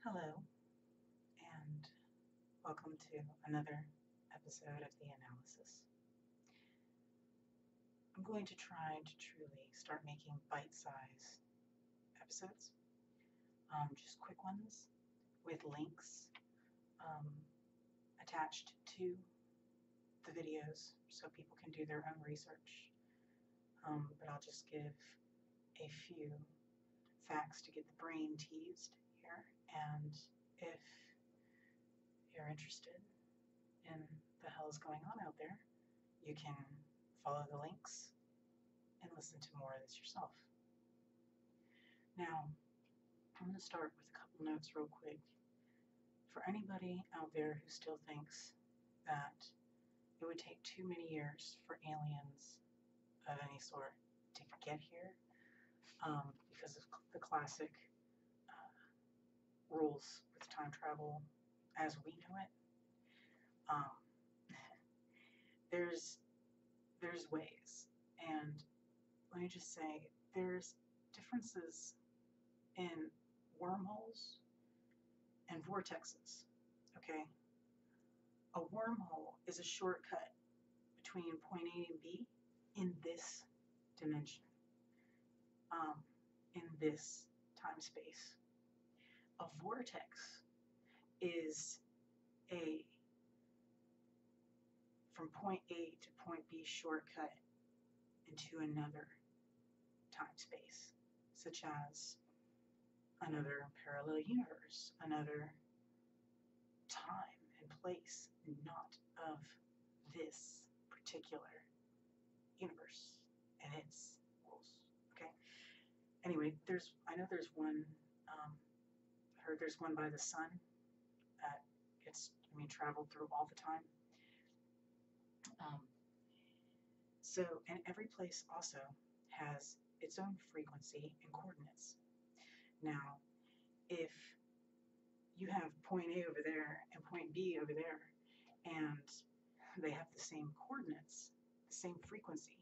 Hello, and welcome to another episode of The Analysis. I'm going to try to truly start making bite-sized episodes, just quick ones with links um, attached to the videos so people can do their own research. But I'll just give a few facts to get the brain teased here, and if you're interested in the hell's going on out there, you can follow the links and listen to more of this yourself. Now, I'm going to start with a couple notes real quick. For anybody out there who still thinks that it would take too many years for aliens of any sort to get here, because of the classic rules with time travel as we know it, um, there's ways, and let me just say there's differences in wormholes and vortexes. Okay, a wormhole is a shortcut between point A and B in this dimension, in this time space. A vortex is a from point A to point B shortcut into another time space, such as another parallel universe, another time and place, not of this particular universe and its rules. Okay. Anyway, I know there's one. I heard there's one by the sun that traveled through all the time. So, and every place also has its own frequency and coordinates. Now, if you have point A over there and point B over there, and they have the same coordinates, the same frequency,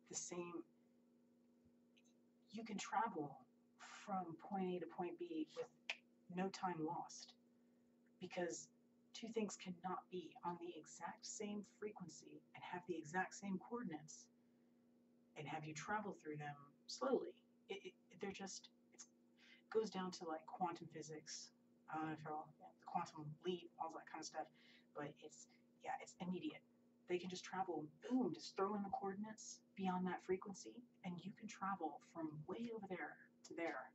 the same, you can travel from point A to point B with no time lost, because two things cannot be on the exact same frequency and have the exact same coordinates and have you travel through them slowly. They're just, it goes down to like quantum physics. I don't know if you're all, the quantum leap, all that kind of stuff, but it's immediate. They can just travel, boom, just throw in the coordinates beyond that frequency, and you can travel from way over there to there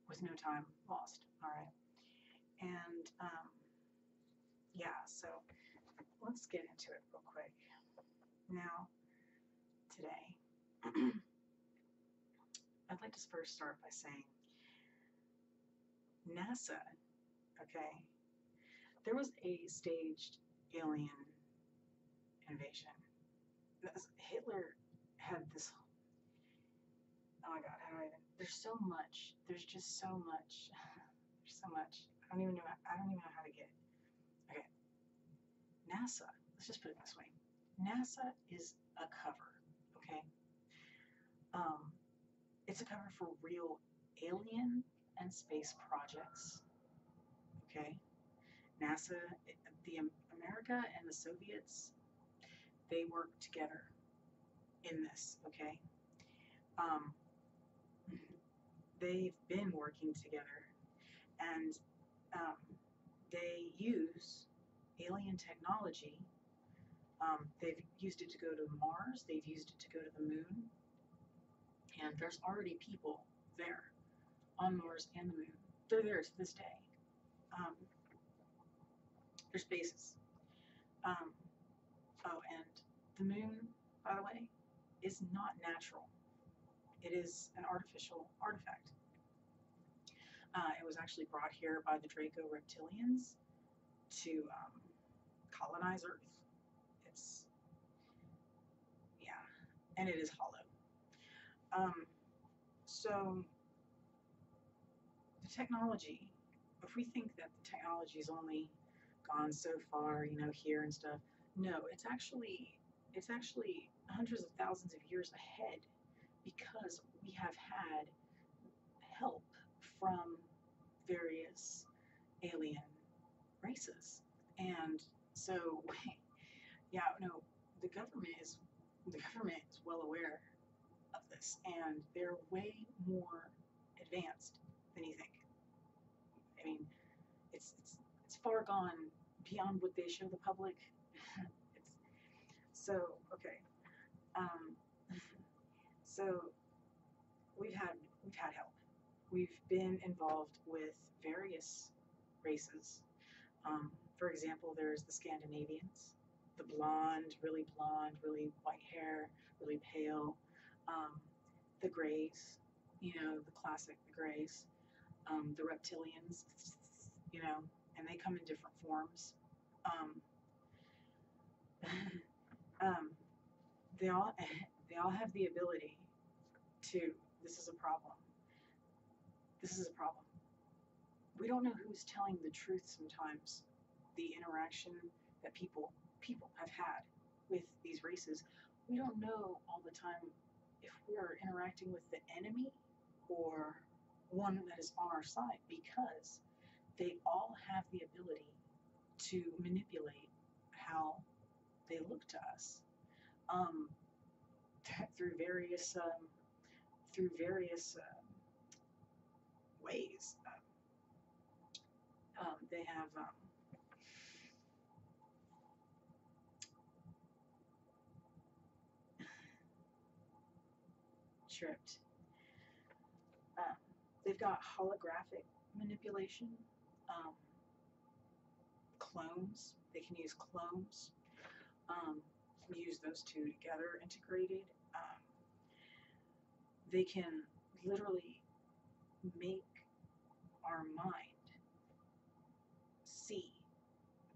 with no time lost. All right. And so let's get into it real quick. Now, today, I'd like to first start by saying NASA, okay, there was a staged alien invasion. Hitler had this, oh my God, there's so much, there's just so much, there's so much. I don't even know how to get it. Okay, NASA, let's just put it this way. NASA is a cover, okay? It's a cover for real alien and space projects, okay? NASA, the America and the Soviets, they worked together in this, okay? They've been working together, and they use alien technology. They've used it to go to Mars, they've used it to go to the moon, and there's already people there on Mars and the moon. They're there to this day. There's bases. And the moon, by the way, is not natural. It is an artificial artifact. It was actually brought here by the Draco reptilians to colonize Earth. It's, and it is hollow. So the technology, if we think that the technology is only gone so far, here and stuff, no, it's actually hundreds of thousands of years ahead, because we have had help from various alien races. And so, yeah, no, the government is well aware of this, and they're way more advanced than you think. I mean, it's far gone beyond what they show the public. It's so okay. Um, so we've had help. We've been involved with various races. For example, there's the Scandinavians, the blonde, really white hair, really pale. Um, the Greys, the classic, the Greys. The reptilians, and they come in different forms. Um, um, they all they all have the ability to. This is a problem. This is a problem. We don't know who's telling the truth sometimes. The interaction that people have had with these races, we don't know all the time if we're interacting with the enemy or one that is on our side, because they all have the ability to manipulate how they look to us, um, through various ways. They have tripped. Um, they've got holographic manipulation, um, clones. They can use clones. Um, use those two together, integrated. Um, they can literally make our mind see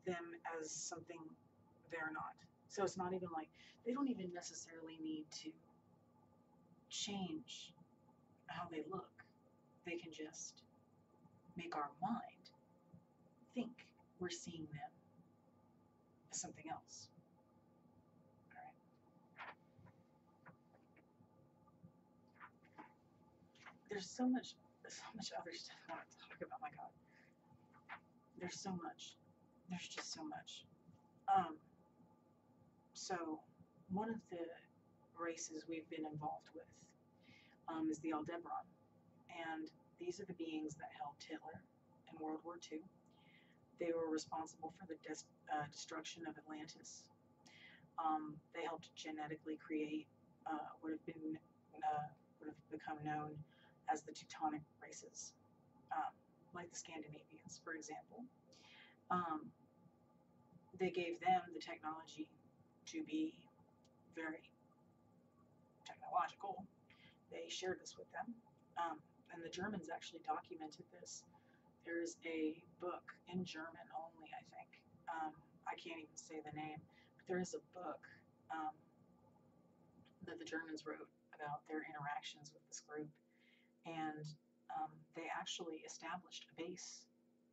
them as something they're not. So it's not even like they don't even necessarily need to change how they look. They can just make our mind think we're seeing them as something else. All right. There's so much other stuff I want to talk about. My God, there's so much. There's just so much. Um, so one of the races we've been involved with, is the Aldebaran, and these are the beings that helped Hitler in World War II. They were responsible for the destruction of Atlantis. They helped genetically create what have been would have become known as the Teutonic races, um, like the Scandinavians, for example. Um, they gave them the technology to be very technological. They shared this with them, and the Germans actually documented this. There's a book in German only, I think. I can't even say the name, but there is a book um, that the Germans wrote about their interactions with this group, and they actually established a base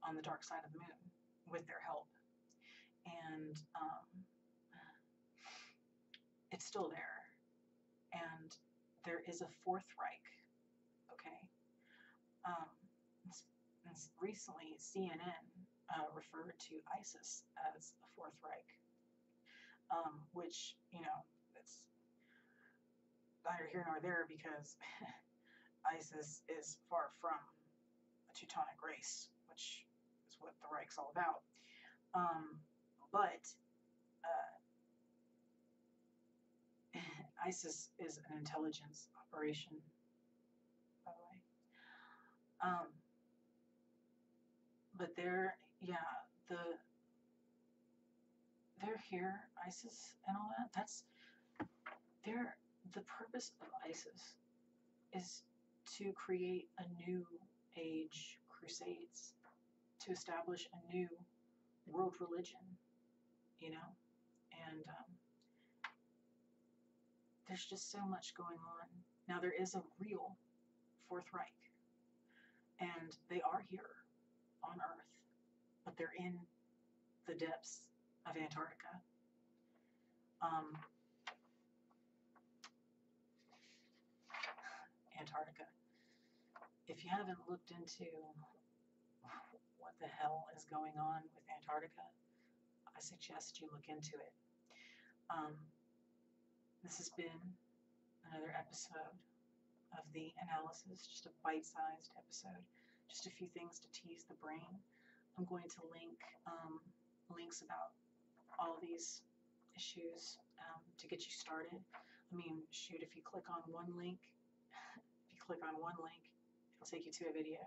on the dark side of the moon with their help, and it's still there. And there is a Fourth Reich. Okay, um, recently CNN referred to ISIS as a Fourth Reich, which it's neither here nor there, because ISIS is far from a Teutonic race, which is what the Reich's all about. But ISIS is an intelligence operation, by the way. But they're here, ISIS and all that. The purpose of ISIS is to create a new age crusades, to establish a new world religion, and there's just so much going on. Now, there is a real Fourth Reich, and they are here on Earth, but they're in the depths of Antarctica. Antarctica. If you haven't looked into what the hell is going on with Antarctica, I suggest you look into it. Um, this has been another episode of the analysis, just a bite-sized episode, just a few things to tease the brain. I'm going to link links about all these issues to get you started. I mean, shoot, if you click on one link, it'll take you to a video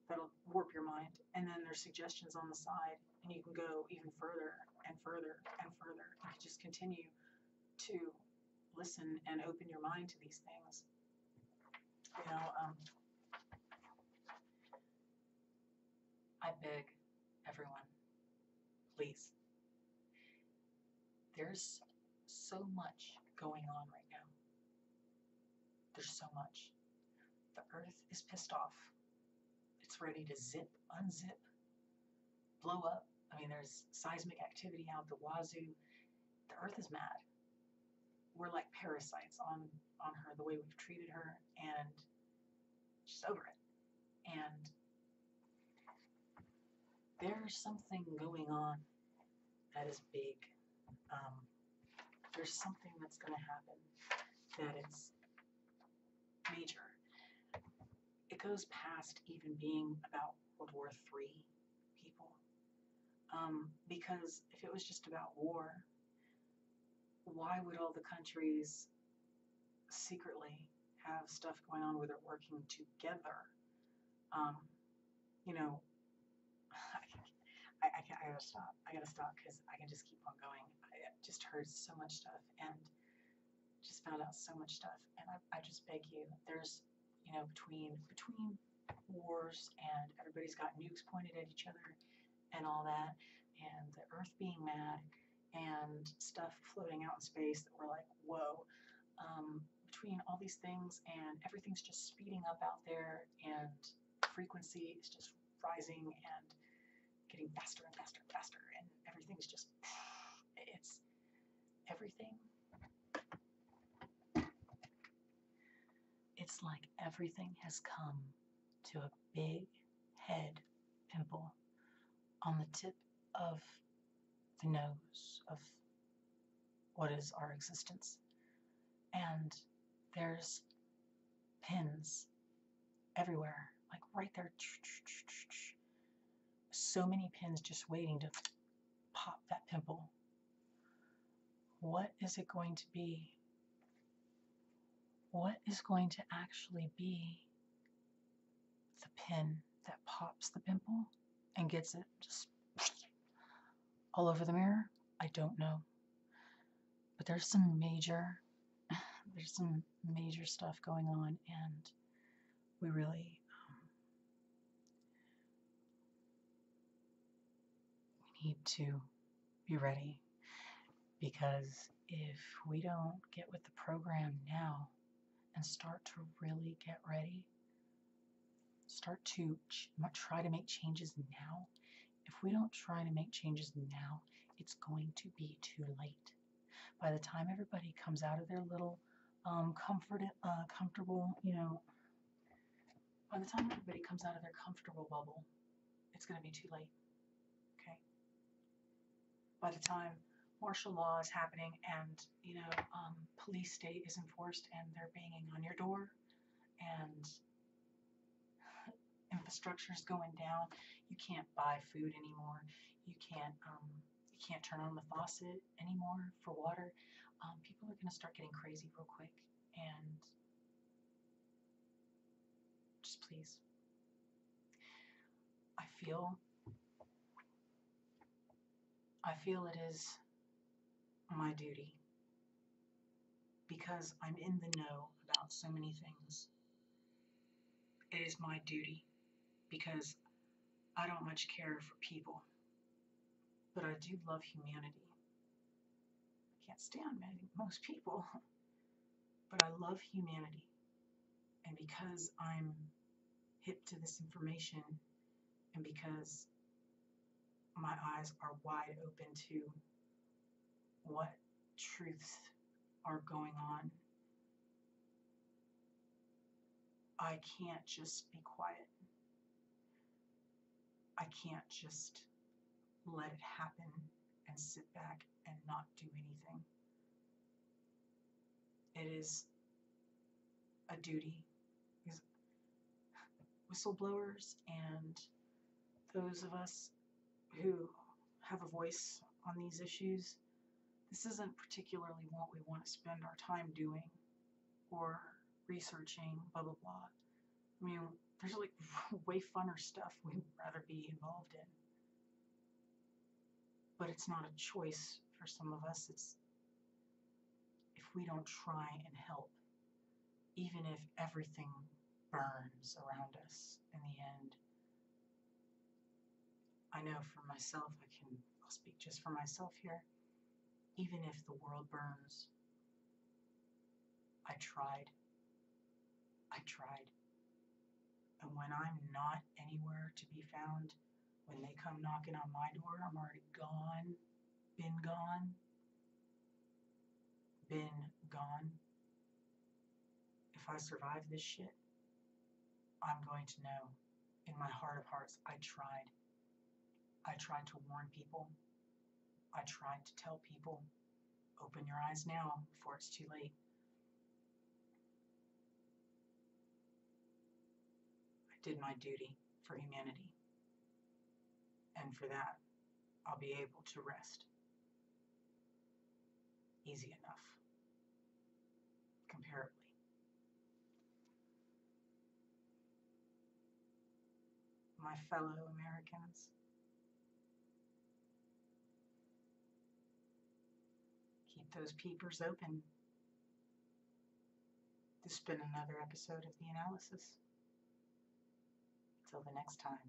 that'll warp your mind. And then there's suggestions on the side, and you can go even further and further and further. You can just continue to listen and open your mind to these things. You know, I beg everyone, please. There's so much going on right now. There's so much. The Earth is pissed off. It's ready to zip, unzip, blow up. I mean, there's seismic activity out the wazoo. The Earth is mad. We're like parasites on her, the way we've treated her, and she's over it. And there's something going on that is big. There's something that's going to happen that it's major. It goes past even being about World War III, people. Because if it was just about war, why would all the countries secretly have stuff going on where they're working together? You know, I gotta stop. I gotta stop because I can just keep on going. I just heard so much stuff and just found out so much stuff. And I just beg you, there's, you know, between wars and everybody's got nukes pointed at each other and all that, and the Earth being mad and stuff floating out in space that we're like, whoa. Between all these things and everything's just speeding up out there and frequency is just rising and getting faster and faster and faster, and everything's just, it's everything. It's like everything has come to a big head pimple on the tip of the nose of what is our existence. And there's pins everywhere, like right there. So many pins just waiting to pop that pimple. What is it going to be? What is going to actually be the pin that pops the pimple and gets it just all over the mirror? I don't know. But there's some major stuff going on, and we really we need to be ready, because if we don't get with the program now and start to really get ready, start to try to make changes now, if we don't try to make changes now, it's going to be too late. By the time everybody comes out of their little comfortable, you know, by the time everybody comes out of their comfortable bubble, it's going to be too late. Okay? By the time martial law is happening and, you know, police state is enforced and they're banging on your door and infrastructure is going down, you can't buy food anymore. You can't turn on the faucet anymore for water. People are going to start getting crazy real quick, and just please, I feel it is my duty, because I'm in the know about so many things. It is my duty because I don't much care for people, but I do love humanity. I can't stand most people, but I love humanity. And because I'm hip to this information, and because my eyes are wide open to what truths are going on, I can't just be quiet. I can't just let it happen and sit back and not do anything. It is a duty, because whistleblowers and those of us who have a voice on these issues, this isn't particularly what we want to spend our time doing or researching, blah, blah, blah. I mean, there's like way funner stuff we'd rather be involved in. But it's not a choice for some of us. It's if we don't try and help, even if everything burns around us in the end. I know for myself, I'll speak just for myself here. Even if the world burns, I tried. And when I'm not anywhere to be found, when they come knocking on my door, I'm already gone, been gone. If I survive this shit, I'm going to know in my heart of hearts, I tried. I tried to warn people. I tried to tell people, open your eyes now before it's too late. I did my duty for humanity. And for that, I'll be able to rest. Easy enough, comparably. My fellow Americans, keep those peepers open. This has been another episode of The Analysis. Till the next time.